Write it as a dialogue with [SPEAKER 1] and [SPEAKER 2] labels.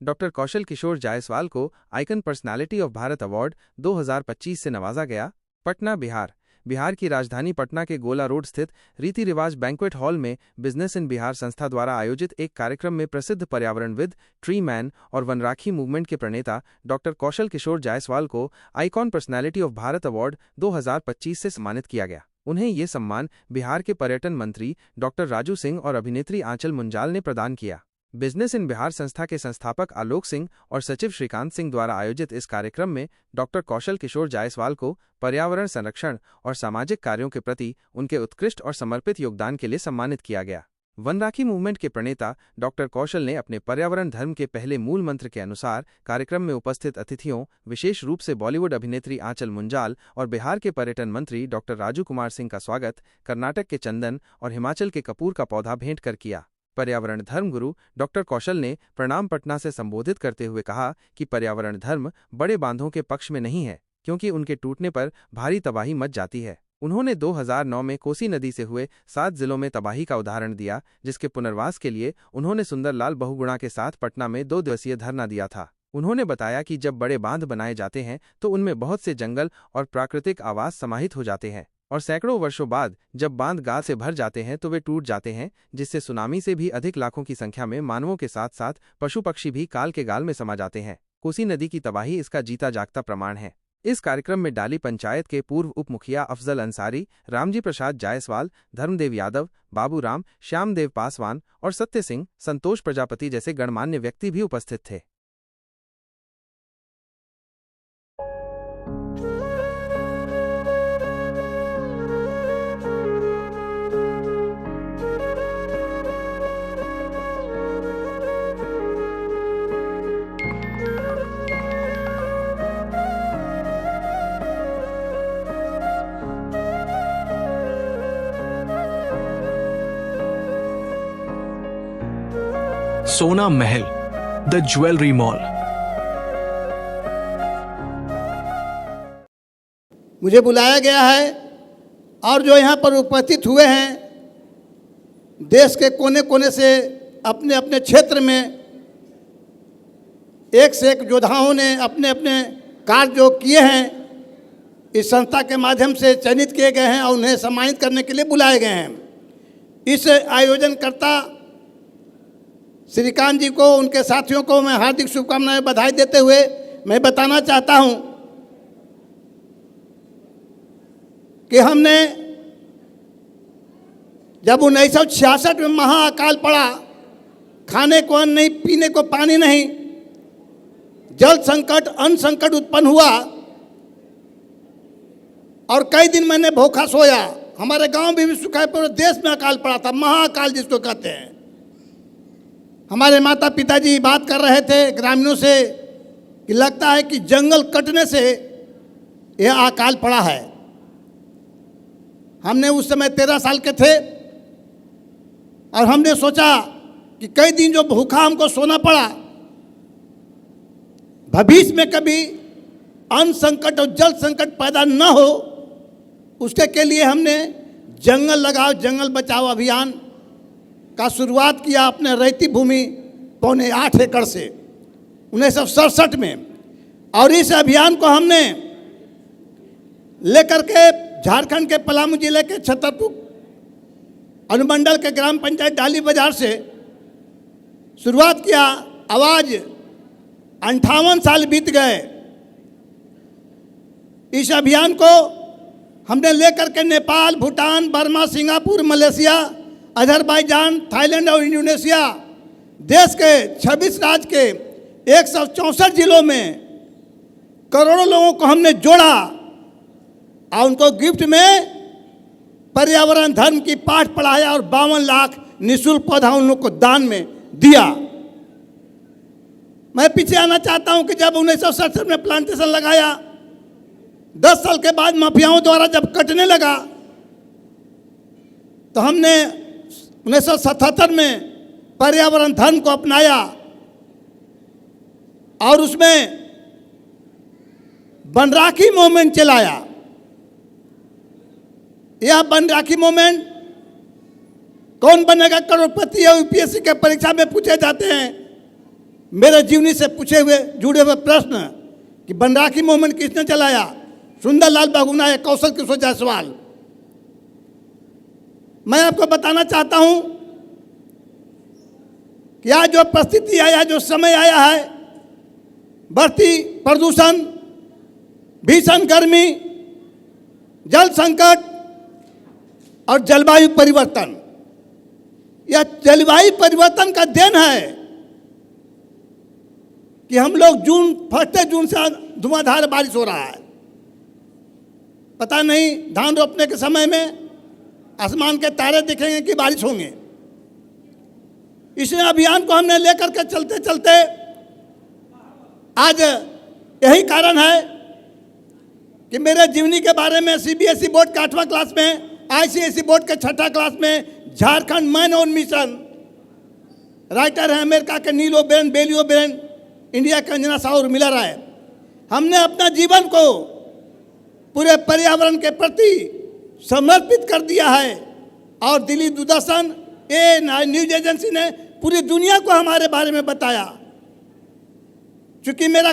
[SPEAKER 1] Doctor Kaushal Kishore Jaiswal को icon personality of Bharat award 2025 से नवाजा गया। पटना, बिहार। बिहार की राजधानी पटना के गोला रोड स्थित रीति रिवाज बैंक्वेट हॉल में बिजनेस इन बिहार संस्था द्वारा आयोजित एक कार्यक्रम में प्रसिद्ध पर्यावरणविद, ट्री मैन और वनराखी मूवमेंट के प्रणेता डॉक्टर कौशल किशोर जायसवाल को icon personality of Bharat award 2025 से सम्मानित किया गया। उन्हें ये सम्मान बिहार के पर्यटन मंत्री डॉक्टर राजू सिंह और अभिनेत्री आंचल मुंजाल ने प्रदान किया। बिजनेस इन बिहार संस्था के संस्थापक आलोक सिंह और सचिव श्रीकांत सिंह द्वारा आयोजित इस कार्यक्रम में डॉक्टर कौशल किशोर जायसवाल को पर्यावरण संरक्षण और सामाजिक कार्यों के प्रति उनके उत्कृष्ट और समर्पित योगदान के लिए सम्मानित किया गया। वनराखी मूवमेंट के प्रणेता डॉक्टर कौशल ने अपने पर्यावरण धर्म के पहले मूल मंत्र के अनुसार कार्यक्रम में उपस्थित अतिथियों, विशेष रूप से बॉलीवुड अभिनेत्री आंचल मुंजाल और बिहार के पर्यटन मंत्री डॉक्टर राजू कुमार सिंह का स्वागत कर्नाटक के चंदन और हिमाचल के कपूर का पौधा भेंट कर किया। पर्यावरण धर्म गुरु डॉक्टर कौशल ने प्रणाम पटना से संबोधित करते हुए कहा कि पर्यावरण धर्म बड़े बांधों के पक्ष में नहीं है, क्योंकि उनके टूटने पर भारी तबाही मच जाती है। उन्होंने 2009 में कोसी नदी से हुए 7 जिलों में तबाही का उदाहरण दिया, जिसके पुनर्वास के लिए उन्होंने सुंदरलाल बहुगुणा के साथ पटना में 2 दिवसीय धरना दिया था। उन्होंने बताया कि जब बड़े बांध बनाए जाते हैं तो उनमें बहुत से जंगल और प्राकृतिक आवास समाहित हो जाते हैं, और सैकड़ों वर्षों बाद जब बांध गाद से भर जाते हैं तो वे टूट जाते हैं, जिससे सुनामी से भी अधिक लाखों की संख्या में मानवों के साथ साथ पशु पक्षी भी काल के गाल में समा जाते हैं। कोसी नदी की तबाही इसका जीता जागता प्रमाण है। इस कार्यक्रम में डाली पंचायत के पूर्व उप मुखिया अफजल अंसारी, रामजी प्रसाद जायसवाल, धर्मदेव यादव, बाबू राम, श्यामदेव पासवान और सत्य सिंह, संतोष प्रजापति जैसे गणमान्य व्यक्ति भी उपस्थित थे।
[SPEAKER 2] सोना महल, द ज्वेलरी मॉल।
[SPEAKER 3] मुझे बुलाया गया है और जो यहाँ पर उपस्थित हुए हैं, देश के कोने कोने से अपने अपने क्षेत्र में एक से एक योद्धाओं ने अपने अपने कार्य जो किए हैं, इस संस्था के माध्यम से चयनित किए गए हैं और उन्हें सम्मानित करने के लिए बुलाए गए हैं। इस आयोजनकर्ता श्रीकांत जी को, उनके साथियों को मैं हार्दिक शुभकामनाएं, बधाई देते हुए मैं बताना चाहता हूं कि हमने जब 1966 में महाअकाल पड़ा, खाने को अन्न नहीं, पीने को पानी नहीं, जल संकट, अन्न संकट उत्पन्न हुआ और कई दिन मैंने भूखा सोया। हमारे गांव में भी सूखा, पूरे देश में अकाल पड़ा था, महाअकाल जिसको कहते हैं। हमारे माता पिताजी बात कर रहे थे ग्रामीणों से कि लगता है कि जंगल कटने से यह अकाल पड़ा है। हमने उस समय 13 साल के थे और हमने सोचा कि कई दिन जो भूखा हमको सोना पड़ा, भविष्य में कभी अन्न संकट और जल संकट पैदा न हो, उसके के लिए हमने जंगल लगाओ जंगल बचाओ अभियान का शुरुआत किया अपने रैती भूमि 8.25 एकड़ से 1967 में। और इस अभियान को हमने लेकर के झारखंड के पलामू जिले के छतरपुर अनुमंडल के ग्राम पंचायत डाली बाजार से शुरुआत किया। आवाज 58 साल बीत गए। इस अभियान को हमने लेकर के Nepal, Bhutan, Burma, Singapore, Malaysia, Azerbaijan, Thailand और इंडोनेशिया, देश के 26 राज्य के 164 जिलों में करोड़ों लोगों को हमने जोड़ा और उनको गिफ्ट में पर्यावरण धर्म की पाठ पढ़ाया और 52 लाख निःशुल्क पौधा उन लोगों को दान में दिया। मैं पीछे आना चाहता हूं कि जब 1967 में प्लांटेशन लगाया, 10 साल के बाद माफियाओं द्वारा जब कटने लगा, तो हमने 1977 में पर्यावरण धर्म को अपनाया और उसमें वनराखी मूवमेंट चलाया। यह वनराखी मूवमेंट कौन बनेगा करोड़पति या यूपीएससी के परीक्षा में पूछे जाते हैं मेरे जीवनी से पूछे हुए जुड़े हुए प्रश्न कि बनराखी मूवमेंट किसने चलाया, सुंदरलाल बहुगुणा या कौशल किशोर जायसवाल। मैं आपको बताना चाहता हूं कि आज जो परिस्थिति आया, जो समय आया है, बढ़ती प्रदूषण, भीषण गर्मी, जल संकट और जलवायु परिवर्तन, यह जलवायु परिवर्तन का देन है कि हम लोग फर्स्ट जून से धुआंधार बारिश हो रहा है। पता नहीं धान रोपने के समय में आसमान के तारे दिखेंगे कि बारिश होंगे। इस अभियान को हमने लेकर के चलते चलते आज यही कारण है कि मेरे जीवनी के बारे में सीबीएसई बोर्ड के 8वां क्लास में, आईसीएसई बोर्ड के 6ठा क्लास में Jharkhand man on mission, writer है अमेरिका के नीलो बेरन, बेलियो बेरन, इंडिया के अंजना साहू और मिलर है। हमने अपना जीवन को पूरे पर्यावरण के प्रति समर्पित कर दिया है और दिल्ली दूरदर्शन, न्यूज एजेंसी ने पूरी दुनिया को हमारे बारे में बताया। चूंकि मेरा